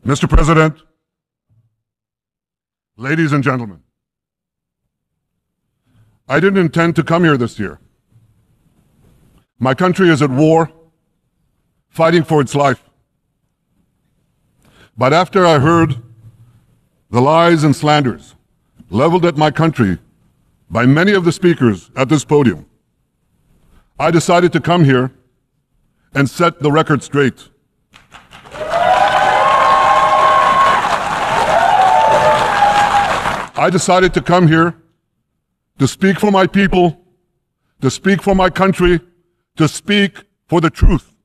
Mr. President, ladies and gentlemen, I didn't intend to come here this year. My country is at war, fighting for its life. But after I heard the lies and slanders leveled at my country by many of the speakers at this podium, I decided to come here and set the record straight. I decided to come here to speak for my people, to speak for my country, to speak for the truth.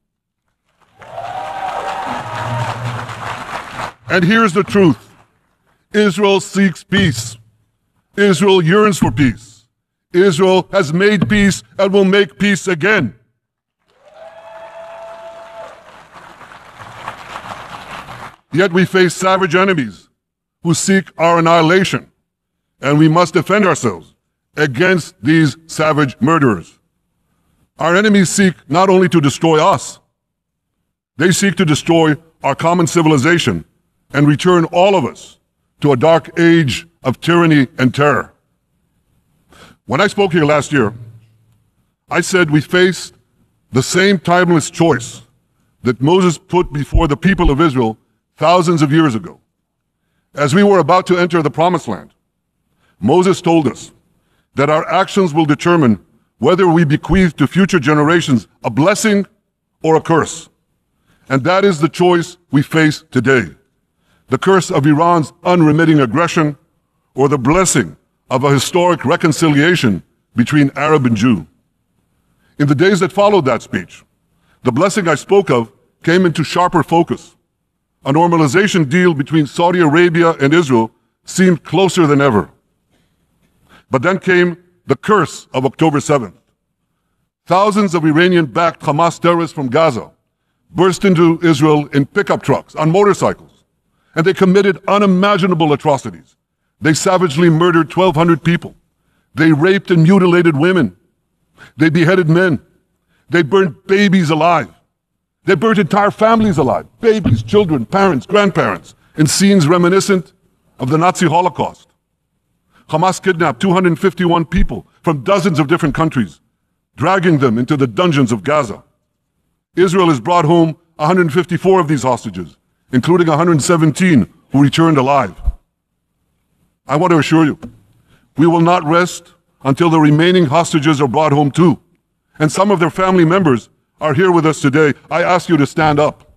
And here's the truth. Israel seeks peace. Israel yearns for peace. Israel has made peace and will make peace again. Yet we face savage enemies who seek our annihilation, and we must defend ourselves against these savage murderers. Our enemies seek not only to destroy us, they seek to destroy our common civilization and return all of us to a dark age of tyranny and terror. When I spoke here last year, I said we faced the same timeless choice that Moses put before the people of Israel thousands of years ago. As we were about to enter the Promised Land, Moses told us that our actions will determine whether we bequeath to future generations a blessing or a curse. And that is the choice we face today. The curse of Iran's unremitting aggression, or the blessing of a historic reconciliation between Arab and Jew. In the days that followed that speech, the blessing I spoke of came into sharper focus. A normalization deal between Saudi Arabia and Israel seemed closer than ever. But then came the curse of October 7th. Thousands of Iranian-backed Hamas terrorists from Gaza burst into Israel in pickup trucks, on motorcycles, and they committed unimaginable atrocities. They savagely murdered 1,200 people. They raped and mutilated women. They beheaded men. They burned babies alive. They burnt entire families alive, babies, children, parents, grandparents, in scenes reminiscent of the Nazi Holocaust. Hamas kidnapped 251 people from dozens of different countries, dragging them into the dungeons of Gaza. Israel has brought home 154 of these hostages, including 117 who returned alive. I want to assure you, we will not rest until the remaining hostages are brought home too. And some of their family members are here with us today. I ask you to stand up.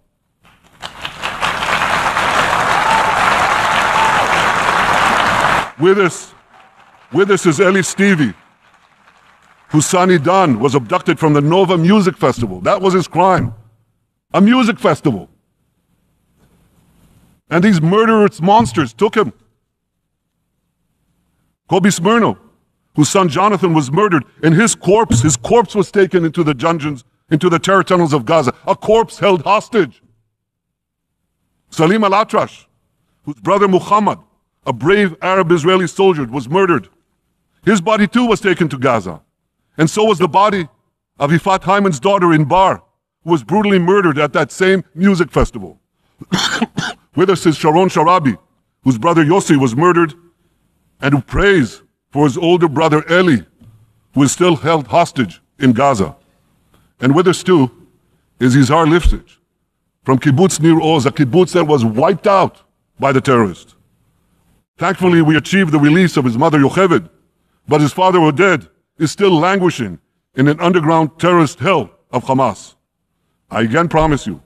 With us is Eli Stevie, whose son Idan was abducted from the Nova Music Festival. That was his crime. A music festival. And these murderous monsters took him. Kobe Smirno, whose son Jonathan was murdered, and his corpse was taken into the dungeons, into the terror tunnels of Gaza. A corpse held hostage. Salim al-Atrash, whose brother Muhammad, a brave Arab-Israeli soldier, was murdered. His body too was taken to Gaza. And so was the body of Ifat Hyman's daughter Inbar, who was brutally murdered at that same music festival. With us is Sharon Sharabi, whose brother Yossi was murdered, and who prays for his older brother Eli, who is still held hostage in Gaza. And with us too is Yizhar Lifsich from Kibbutz Nir Oz, a kibbutz that was wiped out by the terrorists. Thankfully, we achieved the release of his mother Yocheved, but his father Oded is still languishing in an underground terrorist hell of Hamas. I again promise you,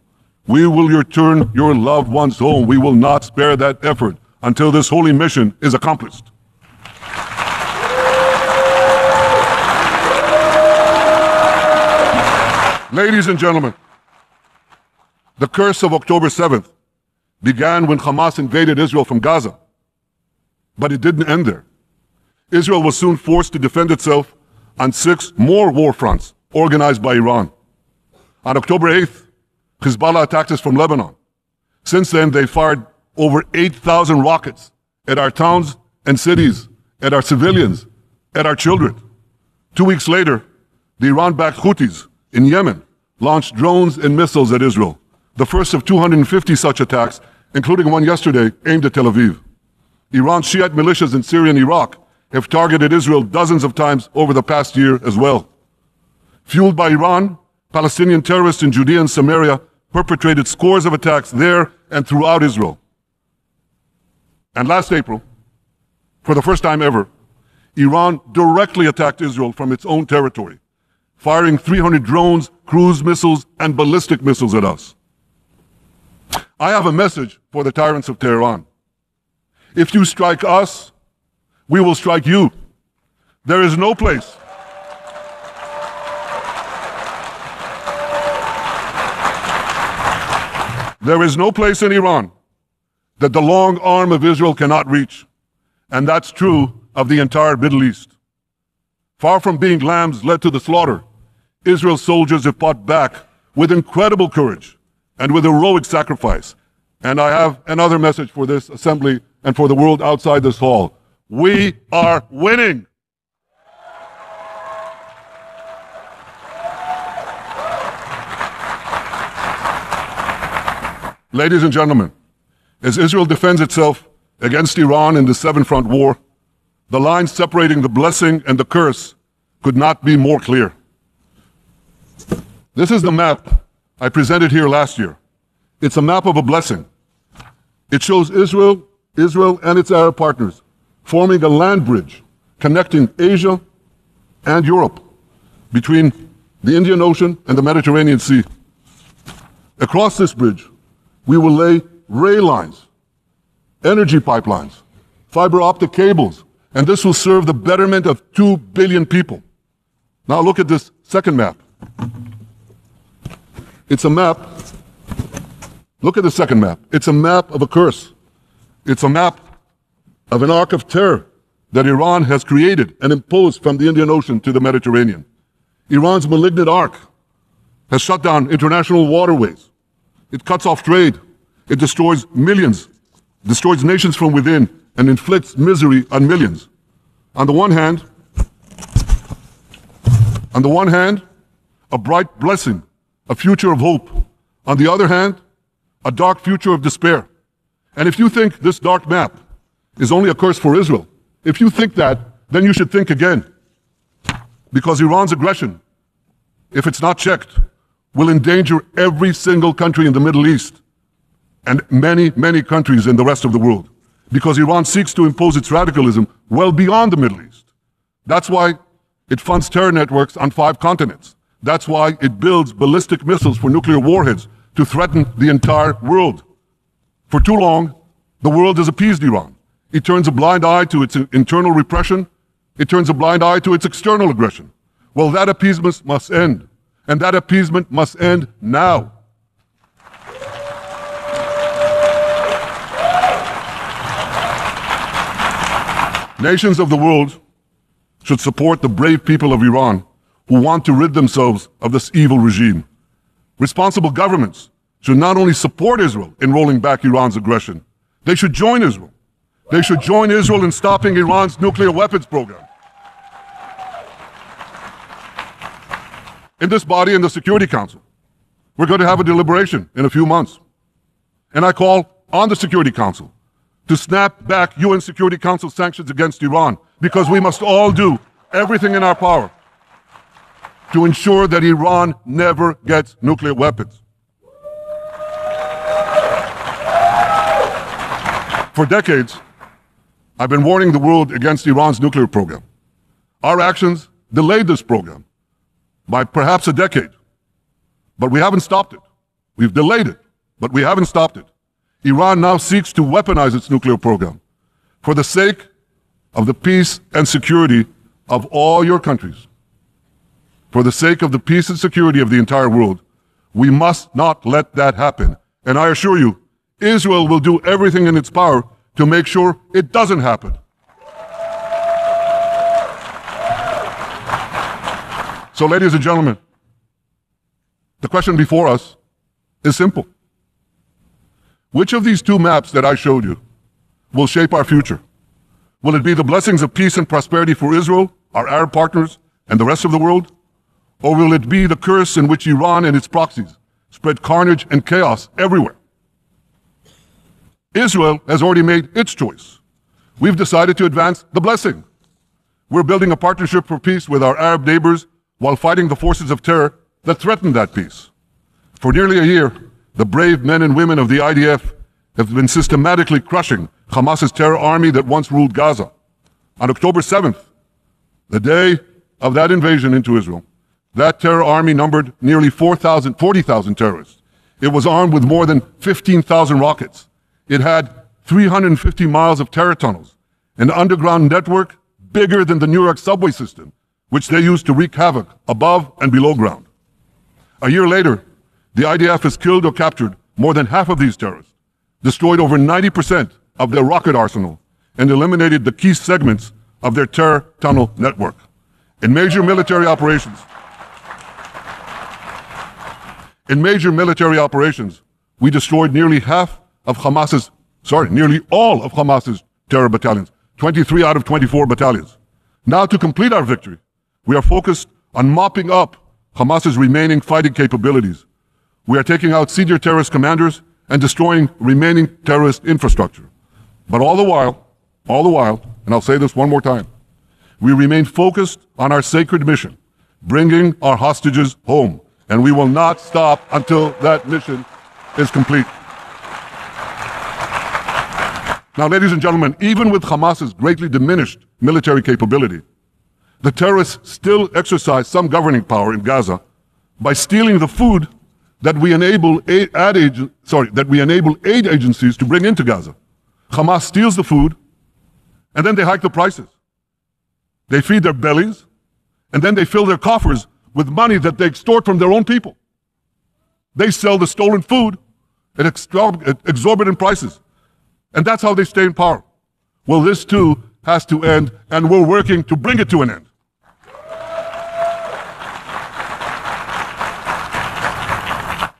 we will return your loved ones home. We will not spare that effort until this holy mission is accomplished. Ladies and gentlemen, the curse of October 7th began when Hamas invaded Israel from Gaza. But it didn't end there. Israel was soon forced to defend itself on 6 more war fronts organized by Iran. On October 8th, Hezbollah attacked us from Lebanon. Since then, they fired over 8,000 rockets at our towns and cities, at our civilians, at our children. 2 weeks later, the Iran-backed Houthis in Yemen launched drones and missiles at Israel, the first of 250 such attacks, including one yesterday aimed at Tel Aviv. Iran's Shiite militias in Syria and Iraq have targeted Israel dozens of times over the past year as well. Fueled by Iran, Palestinian terrorists in Judea and Samaria perpetrated scores of attacks there and throughout Israel. And last April, for the first time ever, Iran directly attacked Israel from its own territory, firing 300 drones, cruise missiles, and ballistic missiles at us. I have a message for the tyrants of Tehran. If you strike us, we will strike you. There is no place. There is no place in Iran that the long arm of Israel cannot reach. And that's true of the entire Middle East. Far from being lambs led to the slaughter, Israel's soldiers have fought back with incredible courage and with heroic sacrifice. And I have another message for this assembly and for the world outside this hall. We are winning. Ladies and gentlemen, as Israel defends itself against Iran in the seven-front war, the line separating the blessing and the curse could not be more clear. This is the map I presented here last year. It's a map of a blessing. It shows Israel and its Arab partners forming a land bridge connecting Asia and Europe between the Indian Ocean and the Mediterranean Sea. Across this bridge, we will lay rail lines, energy pipelines, fiber optic cables, and this will serve the betterment of 2 billion people. Now look at this second map. It's a map. Look at the second map. It's a map of a curse. It's a map of an arc of terror that Iran has created and imposed from the Indian Ocean to the Mediterranean. Iran's malignant arc has shut down international waterways. It cuts off trade. It destroys millions, destroys nations from within, and inflicts misery on millions. On the one hand, a bright blessing, a future of hope. On the other hand, a dark future of despair. And if you think this dark map is only a curse for Israel, if you think that, then you should think again. Because Iran's aggression, if it's not checked, will endanger every single country in the Middle East and many, many countries in the rest of the world. Because Iran seeks to impose its radicalism well beyond the Middle East. That's why it funds terror networks on 5 continents. That's why it builds ballistic missiles for nuclear warheads to threaten the entire world. For too long, the world has appeased Iran. It turns a blind eye to its internal repression. It turns a blind eye to its external aggression. Well, that appeasement must end. And that appeasement must end now. Nations of the world should support the brave people of Iran who want to rid themselves of this evil regime. Responsible governments should not only support Israel in rolling back Iran's aggression, they should join Israel. They should join Israel in stopping Iran's nuclear weapons program. In this body, in the Security Council, we're going to have a deliberation in a few months. And I call on the Security Council to snap back UN Security Council sanctions against Iran, because we must all do everything in our power to ensure that Iran never gets nuclear weapons. For decades, I've been warning the world against Iran's nuclear program. Our actions delayed this program by perhaps a decade, but we haven't stopped it. We've delayed it, but we haven't stopped it. Iran now seeks to weaponize its nuclear program for the sake of the peace and security of all your countries. For the sake of the peace and security of the entire world, we must not let that happen. And I assure you, Israel will do everything in its power to make sure it doesn't happen. So, ladies and gentlemen, the question before us is simple. Which of these 2 maps that I showed you will shape our future? Will it be the blessings of peace and prosperity for Israel, our Arab partners, and the rest of the world? Or will it be the curse in which Iran and its proxies spread carnage and chaos everywhere? Israel has already made its choice. We've decided to advance the blessing. We're building a partnership for peace with our Arab neighbors while fighting the forces of terror that threaten that peace. For nearly a year, the brave men and women of the IDF have been systematically crushing Hamas's terror army that once ruled Gaza. On October 7th, the day of that invasion into Israel, that terror army numbered nearly 40,000 terrorists. It was armed with more than 15,000 rockets. It had 350 miles of terror tunnels, an underground network bigger than the New York subway system, which they used to wreak havoc above and below ground. A year later, the IDF has killed or captured more than half of these terrorists, destroyed over 90% of their rocket arsenal, and eliminated the key segments of their terror tunnel network. In major military operations, we destroyed nearly all of Hamas's terror battalions, 23 out of 24 battalions. Now, to complete our victory, we are focused on mopping up Hamas's remaining fighting capabilities. We are taking out senior terrorist commanders and destroying remaining terrorist infrastructure. But all the while, and I'll say this one more time, we remain focused on our sacred mission, bringing our hostages home, and we will not stop until that mission is complete. Now, ladies and gentlemen, even with Hamas's greatly diminished military capability, the terrorists still exercise some governing power in Gaza by stealing the food that we enable aid agencies to bring into Gaza. Hamas steals the food, and then they hike the prices. They feed their bellies, and then they fill their coffers with money that they extort from their own people. They sell the stolen food at exorbitant prices. And that's how they stay in power. Well, this too has to end, and we're working to bring it to an end.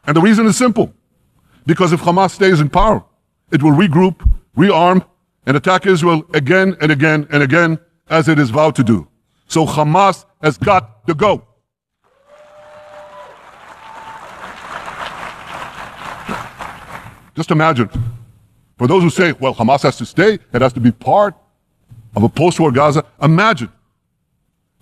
And the reason is simple. Because if Hamas stays in power, it will regroup, rearm, and attack Israel again and again and again, as it is vowed to do. So Hamas has got to go. Just imagine, for those who say, well, Hamas has to stay, it has to be part of a post-war Gaza. Imagine,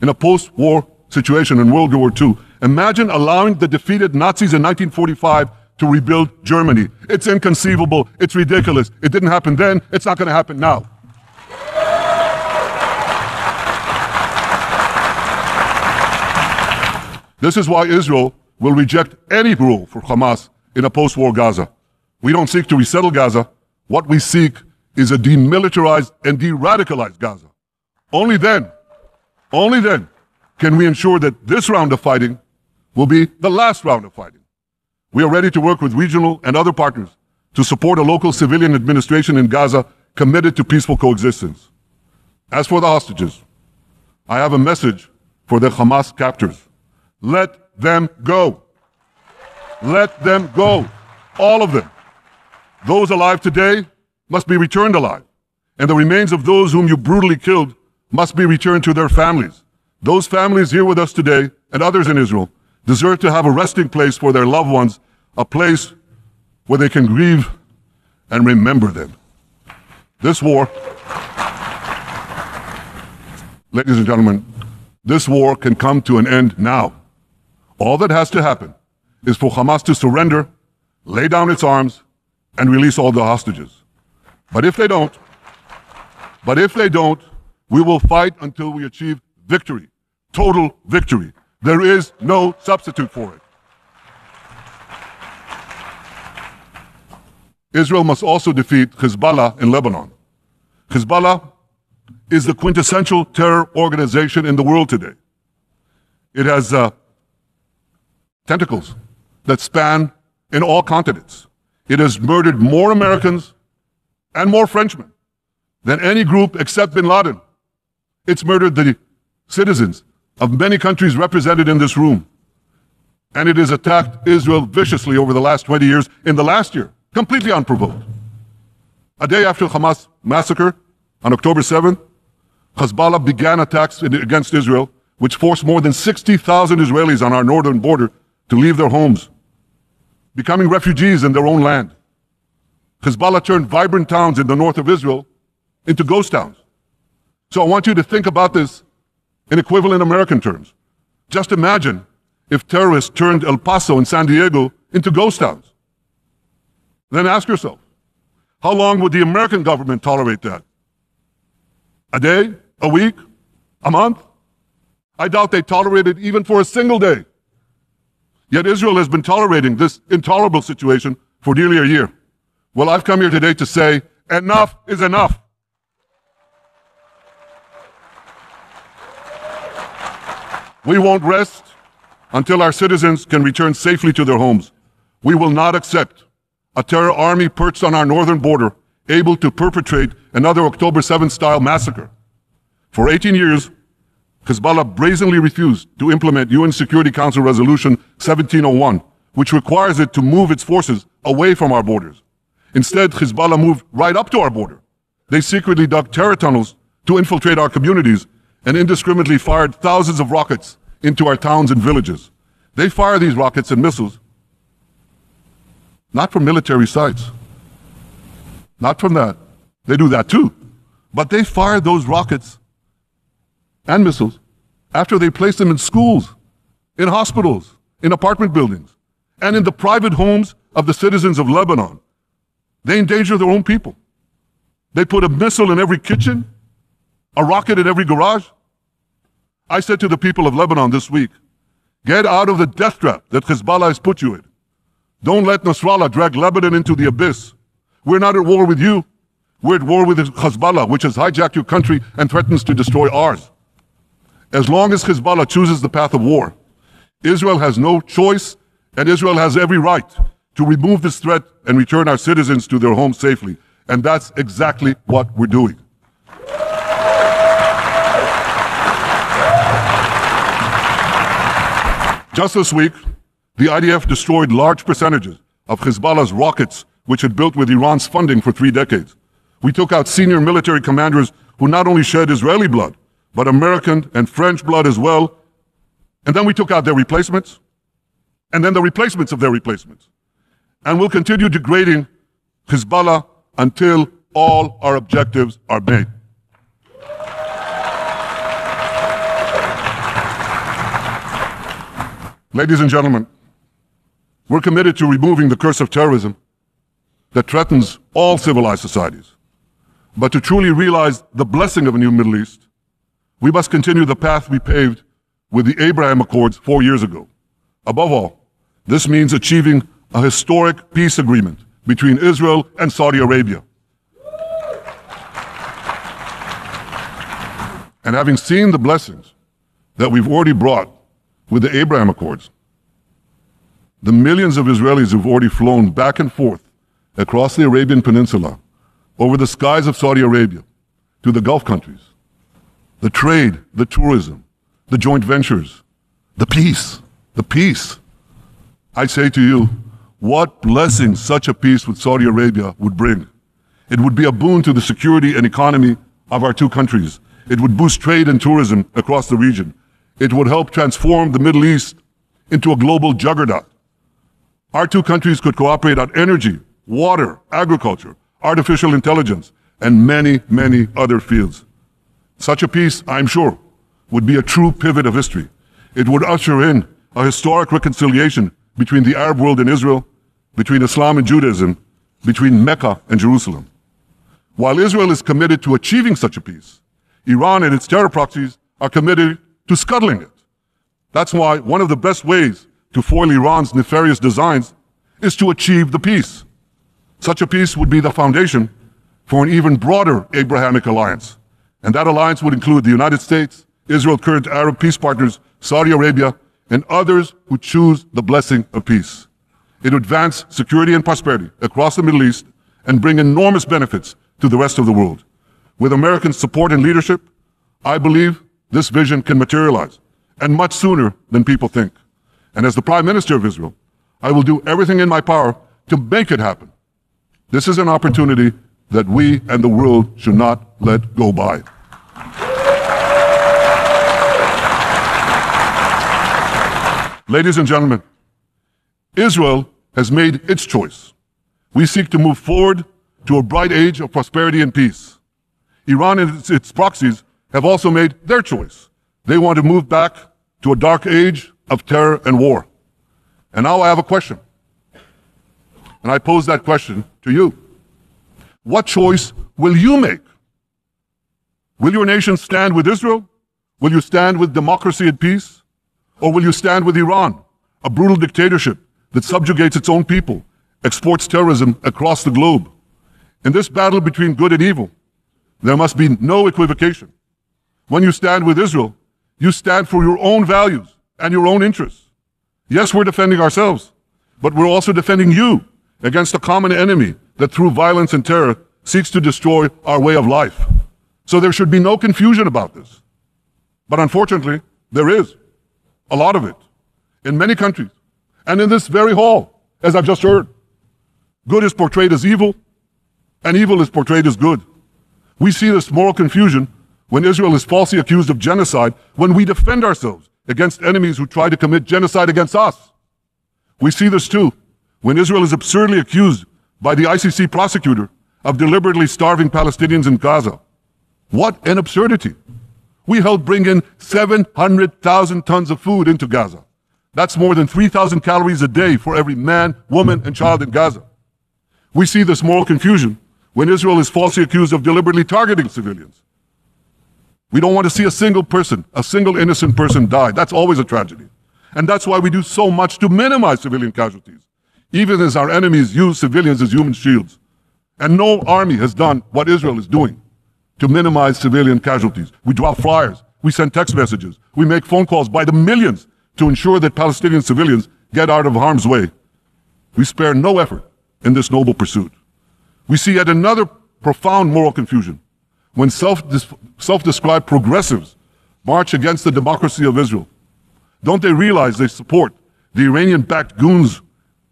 in a post-war situation in World War II, imagine allowing the defeated Nazis in 1945 to rebuild Germany. It's inconceivable. It's ridiculous. It didn't happen then. It's not going to happen now. This is why Israel will reject any rule for Hamas in a post-war Gaza. We don't seek to resettle Gaza. What we seek is a demilitarized and de-radicalized Gaza. Only then can we ensure that this round of fighting will be the last round of fighting. We are ready to work with regional and other partners to support a local civilian administration in Gaza committed to peaceful coexistence. As for the hostages, I have a message for the Hamas captors. Let them go. Let them go. All of them. Those alive today must be returned alive, and the remains of those whom you brutally killed must be returned to their families. Those families here with us today, and others in Israel, deserve to have a resting place for their loved ones, a place where they can grieve and remember them. This war, ladies and gentlemen, this war can come to an end now. All that has to happen is for Hamas to surrender, lay down its arms, and release all the hostages. But if they don't, we will fight until we achieve victory, total victory. There is no substitute for it. Israel must also defeat Hezbollah in Lebanon. Hezbollah is the quintessential terror organization in the world today. It has tentacles that span in all continents. It has murdered more Americans and more Frenchmen than any group except bin Laden. It's murdered the citizens of many countries represented in this room. And it has attacked Israel viciously over the last 20 years, in the last year, completely unprovoked. A day after Hamas massacre, on October 7th, Hezbollah began attacks against Israel, which forced more than 60,000 Israelis on our northern border to leave their homes, becoming refugees in their own land. Hezbollah turned vibrant towns in the north of Israel into ghost towns. So I want you to think about this in equivalent American terms. Just imagine if terrorists turned El Paso and San Diego into ghost towns. Then ask yourself, how long would the American government tolerate that? A day? A week? A month? I doubt they tolerate it even for a single day. Yet Israel has been tolerating this intolerable situation for nearly a year. Well, I've come here today to say, enough is enough. We won't rest until our citizens can return safely to their homes. We will not accept a terror army perched on our northern border, able to perpetrate another October 7th style massacre. For 18 years, Hezbollah brazenly refused to implement UN Security Council Resolution 1701, which requires it to move its forces away from our borders. Instead, Hezbollah moved right up to our border. They secretly dug terror tunnels to infiltrate our communities and indiscriminately fired thousands of rockets into our towns and villages. They fire these rockets and missiles not from military sites, not from that. They do that too. But they fire those rockets and missiles after they place them in schools, in hospitals, in apartment buildings, and in the private homes of the citizens of Lebanon. They endanger their own people. They put a missile in every kitchen, a rocket in every garage. I said to the people of Lebanon this week, get out of the death trap that Hezbollah has put you in. Don't let Nasrallah drag Lebanon into the abyss. We're not at war with you. We're at war with Hezbollah, which has hijacked your country and threatens to destroy ours. As long as Hezbollah chooses the path of war, Israel has no choice, and Israel has every right to remove this threat and return our citizens to their homes safely. And that's exactly what we're doing. Just this week, the IDF destroyed large percentages of Hezbollah's rockets, which had built with Iran's funding for 3 decades. We took out senior military commanders who not only shed Israeli blood, but American and French blood as well. And then we took out their replacements, and then the replacements of their replacements. And we'll continue degrading Hezbollah until all our objectives are met. Ladies and gentlemen, we're committed to removing the curse of terrorism that threatens all civilized societies. But to truly realize the blessing of a new Middle East, we must continue the path we paved with the Abraham Accords 4 years ago. Above all, this means achieving a historic peace agreement between Israel and Saudi Arabia. And having seen the blessings that we've already brought with the Abraham Accords, the millions of Israelis who've already flown back and forth across the Arabian Peninsula, over the skies of Saudi Arabia, to the Gulf countries, the trade, the tourism, the joint ventures, the peace. I say to you, what blessing such a peace with Saudi Arabia would bring. It would be a boon to the security and economy of our two countries. It would boost trade and tourism across the region. It would help transform the Middle East into a global juggernaut. Our two countries could cooperate on energy, water, agriculture, artificial intelligence, and many, many other fields. Such a peace, I'm sure, would be a true pivot of history. It would usher in a historic reconciliation between the Arab world and Israel, between Islam and Judaism, between Mecca and Jerusalem. While Israel is committed to achieving such a peace, Iran and its terror proxies are committed to scuttling it. That's why one of the best ways to foil Iran's nefarious designs is to achieve the peace. Such a peace would be the foundation for an even broader Abrahamic alliance. And that alliance would include the United States, Israel's current Arab peace partners, Saudi Arabia, and others who choose the blessing of peace. It would advance security and prosperity across the Middle East and bring enormous benefits to the rest of the world. With American support and leadership, I believe this vision can materialize, and much sooner than people think. And as the Prime Minister of Israel, I will do everything in my power to make it happen. This is an opportunity that we and the world should not let go by. Ladies and gentlemen, Israel has made its choice. We seek to move forward to a bright age of prosperity and peace. Iran and its proxies have also made their choice. They want to move back to a dark age of terror and war. And now I have a question. And I pose that question to you. What choice will you make? Will your nation stand with Israel? Will you stand with democracy and peace? Or will you stand with Iran, a brutal dictatorship that subjugates its own people, exports terrorism across the globe? In this battle between good and evil, there must be no equivocation. When you stand with Israel, you stand for your own values and your own interests. Yes, we're defending ourselves, but we're also defending you against a common enemy that through violence and terror seeks to destroy our way of life. So there should be no confusion about this. But unfortunately, there is a lot of it in many countries and in this very hall, as I've just heard. Good is portrayed as evil and evil is portrayed as good. We see this moral confusion when Israel is falsely accused of genocide, when we defend ourselves against enemies who try to commit genocide against us. We see this too when Israel is absurdly accused by the ICC prosecutor of deliberately starving Palestinians in Gaza. What an absurdity. We helped bring in 700,000 tons of food into Gaza. That's more than 3,000 calories a day for every man, woman, and child in Gaza. We see this moral confusion when Israel is falsely accused of deliberately targeting civilians. We don't want to see a single person, a single innocent person die. That's always a tragedy. And that's why we do so much to minimize civilian casualties, even as our enemies use civilians as human shields. And no army has done what Israel is doing to minimize civilian casualties. We drop flyers, we send text messages, we make phone calls by the millions to ensure that Palestinian civilians get out of harm's way. We spare no effort in this noble pursuit. We see yet another profound moral confusion when self-described progressives march against the democracy of Israel. Don't they realize they support the Iranian-backed goons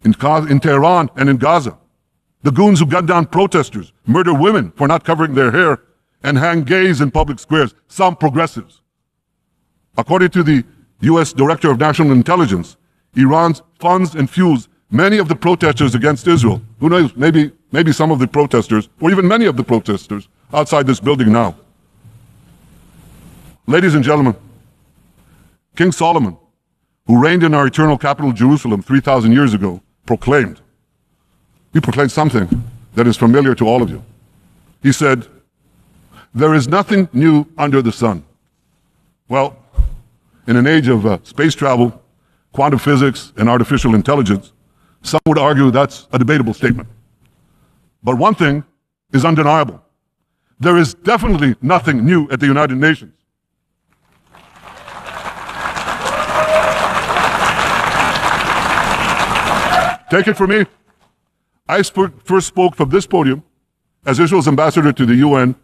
in Tehran and in Gaza? The goons who gun down protesters, murder women for not covering their hair, and hang gays in public squares, some progressives. According to the US Director of National Intelligence, Iran funds and fuels many of the protesters against Israel. Who knows, maybe some of the protesters, or even many of the protesters outside this building now. Ladies and gentlemen, King Solomon, who reigned in our eternal capital Jerusalem 3,000 years ago, proclaimed something that is familiar to all of you. He said, "There is nothing new under the sun." Well, in an age of space travel, quantum physics, and artificial intelligence, some would argue that's a debatable statement. But one thing is undeniable. There is definitely nothing new at the United Nations. Take it from me. I first spoke from this podium as Israel's ambassador to the UN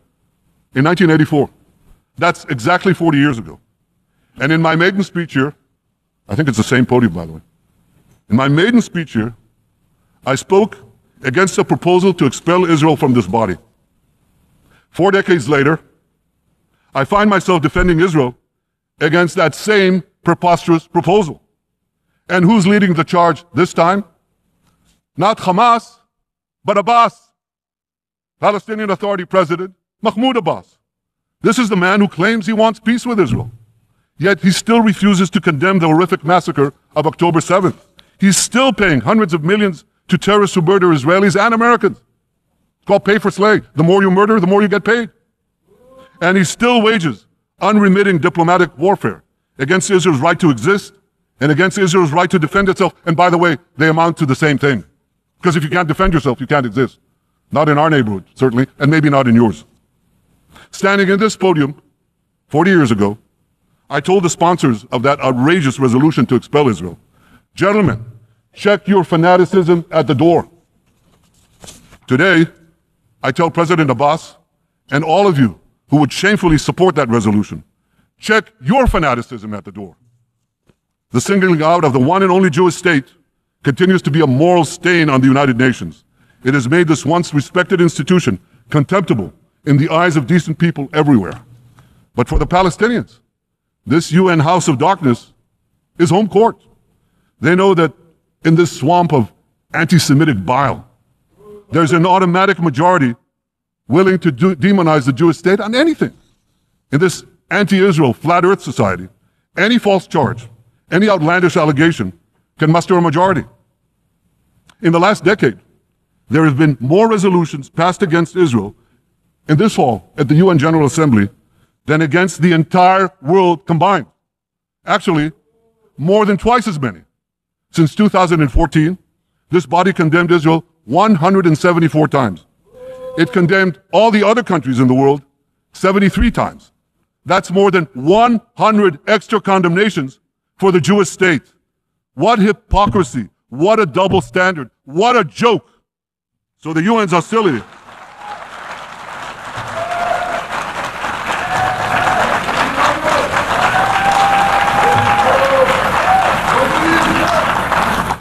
in 1984. That's exactly 40 years ago. And in my maiden speech here, I think it's the same podium, by the way. In my maiden speech here, I spoke against a proposal to expel Israel from this body. 4 decades later, I find myself defending Israel against that same preposterous proposal. And who's leading the charge this time? Not Hamas, but Abbas, Palestinian Authority President Mahmoud Abbas. This is the man who claims he wants peace with Israel. Yet he still refuses to condemn the horrific massacre of October 7th. He's still paying hundreds of millions to terrorists who murder Israelis and Americans. It's called pay for slay. The more you murder, the more you get paid. And he still wages unremitting diplomatic warfare against Israel's right to exist and against Israel's right to defend itself. And by the way, they amount to the same thing. Because if you can't defend yourself, you can't exist. Not in our neighborhood, certainly, and maybe not in yours. Standing in this podium 40 years ago, I told the sponsors of that outrageous resolution to expel Israel, "Gentlemen, check your fanaticism at the door." Today, I tell President Abbas and all of you who would shamefully support that resolution, check your fanaticism at the door. The singling out of the one and only Jewish state continues to be a moral stain on the United Nations. It has made this once respected institution contemptible in the eyes of decent people everywhere. But for the Palestinians, this UN house of darkness is home court. They know that in this swamp of anti-Semitic bile, there's an automatic majority willing to demonize the Jewish state on anything. In this anti-Israel flat earth society, any false charge, any outlandish allegation can muster a majority. In the last decade, there have been more resolutions passed against Israel in this hall at the UN General Assembly than against the entire world combined. Actually, more than twice as many. Since 2014, this body condemned Israel 174 times. It condemned all the other countries in the world 73 times. That's more than 100 extra condemnations for the Jewish state. What hypocrisy, what a double standard, what a joke. So the UN's hostility.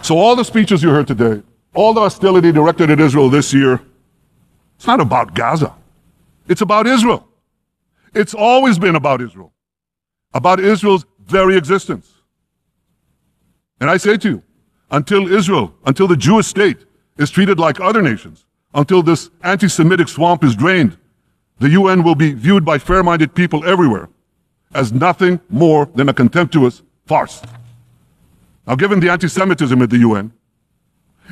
So all the speeches you heard today, all the hostility directed at Israel this year, it's not about Gaza. It's about Israel. It's always been about Israel's very existence. And I say to you, until Israel, until the Jewish state is treated like other nations, until this anti-Semitic swamp is drained, the UN will be viewed by fair-minded people everywhere as nothing more than a contemptuous farce. Now, given the anti-Semitism at the UN,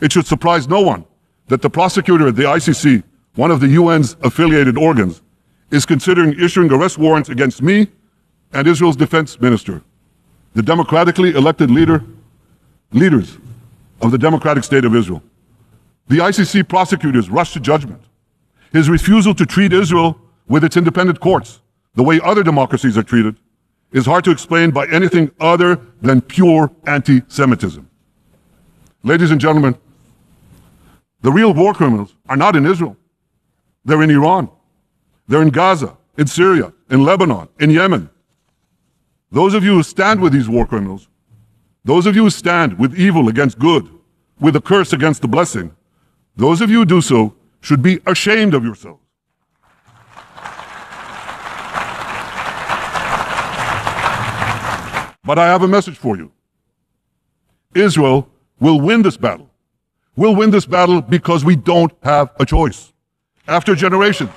it should surprise no one that the prosecutor at the ICC, one of the UN's affiliated organs, is considering issuing arrest warrants against me and Israel's defense minister, the democratically elected leaders of the democratic state of Israel. The ICC prosecutors rushed to judgment. His refusal to treat Israel with its independent courts, the way other democracies are treated, is hard to explain by anything other than pure anti-Semitism. Ladies and gentlemen, the real war criminals are not in Israel. They're in Iran. They're in Gaza, in Syria, in Lebanon, in Yemen. Those of you who stand with these war criminals, those of you who stand with evil against good, with a curse against the blessing, those of you who do so should be ashamed of yourselves. But I have a message for you. Israel will win this battle. We'll win this battle because we don't have a choice. After generations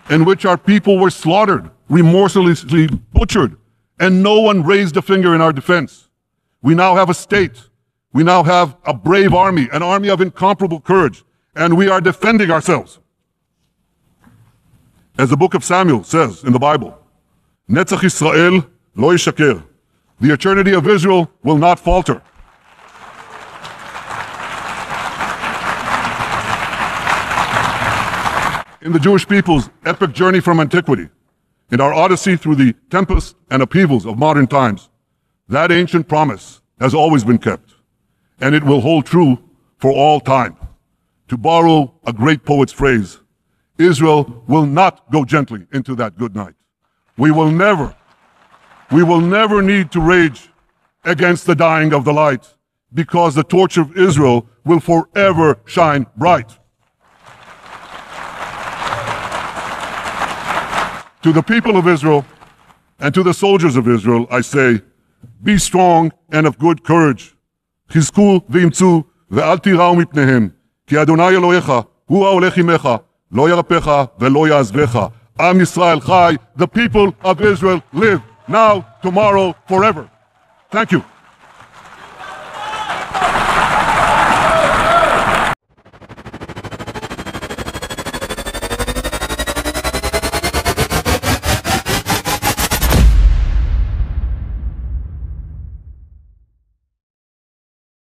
in which our people were slaughtered, remorselessly butchered, and no one raised a finger in our defense, we now have a state. We now have a brave army, an army of incomparable courage, and we are defending ourselves. As the book of Samuel says in the Bible, Netzach Yisrael lo yishaker. The eternity of Israel will not falter. In the Jewish people's epic journey from antiquity, in our odyssey through the tempests and upheavals of modern times, that ancient promise has always been kept, and it will hold true for all time. To borrow a great poet's phrase, Israel will not go gently into that good night. We will never need to rage against the dying of the light, because the torch of Israel will forever shine bright. To the people of Israel and to the soldiers of Israel, I say, be strong and of good courage. חזקו ואמצו ואל תיראו מפניהם, כי אדוני אלוהיך הוא ההולך עמך, לא ירפך ולא יעזבך. Am Yisrael Chai, the people of Israel live now, tomorrow, forever. Thank you.